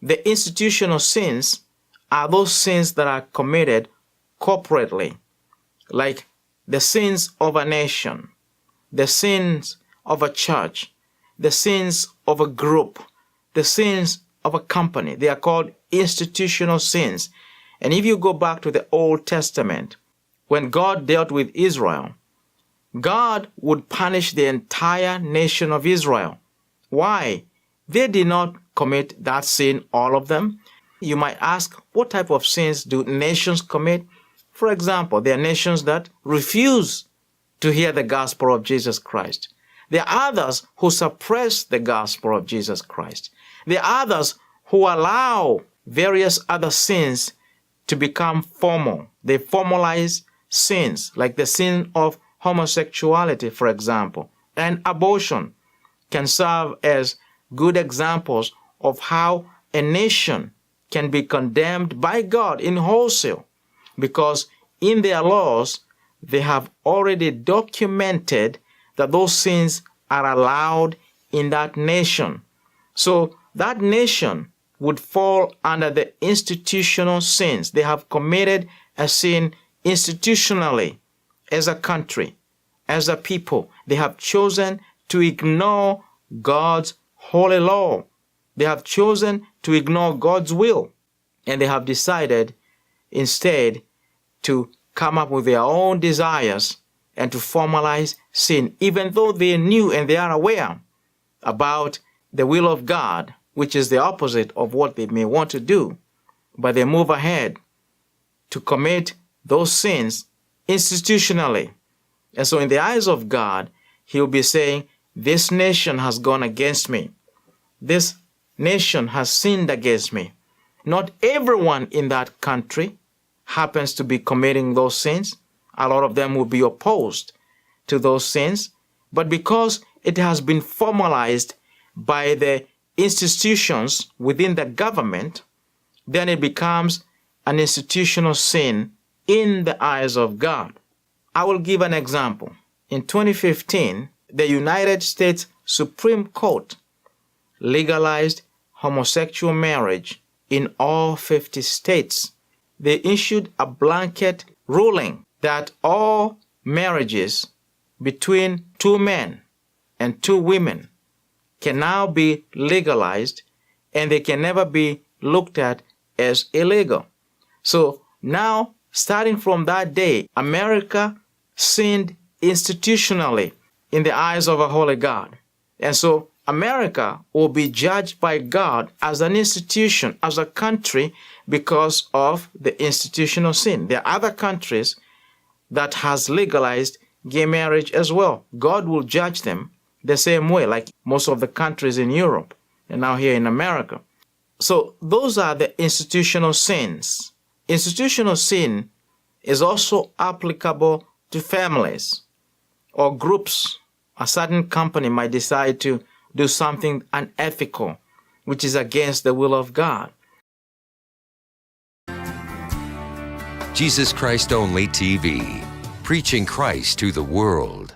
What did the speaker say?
The institutional sins are those sins that are committed corporately, like the sins of a nation, the sins of a church, the sins of a group, the sins of a company. They are called institutional sins. And if you go back to the Old Testament, when God dealt with Israel, God would punish the entire nation of Israel. Why? They did not commit that sin, all of them. You might ask, what type of sins do nations commit? For example, there are nations that refuse to hear the gospel of Jesus Christ. There are others who suppress the gospel of Jesus Christ. There are others who allow various other sins to become formal. They formalize sins, like the sin of homosexuality, for example, and abortion can serve as good examples of how a nation can be condemned by God in wholesale, because in their laws, they have already documented that those sins are allowed in that nation. So that nation would fall under the institutional sins. They have committed a sin institutionally as a country, as a people. They have chosen to ignore God's holy law. They have chosen to ignore God's will. And they have decided instead to come up with their own desires and to formalize sin, even though they knew and they are aware about the will of God, which is the opposite of what they may want to do. But they move ahead to commit those sins institutionally. And so in the eyes of God, He'll be saying, this nation has gone against me. This nation has sinned against me. Not everyone in that country happens to be committing those sins. A lot of them will be opposed to those sins. But because it has been formalized by the institutions within the government, then it becomes an institutional sin in the eyes of God. I will give an example. In 2015, the United States Supreme Court legalized homosexual marriage in all 50 states. They issued a blanket ruling that all marriages between two men and two women can now be legalized, and they can never be looked at as illegal. So now, starting from that day, America sinned institutionally in the eyes of a holy God. And so America will be judged by God as an institution, as a country, because of the institutional sin. There are other countries that has legalized gay marriage as well. God will judge them the same way, like most of the countries in Europe and now here in America. So those are the institutional sins. Institutional sin is also applicable to families or groups. A certain company might decide to do something unethical, which is against the will of God. Jesus Christ Only TV, preaching Christ to the world.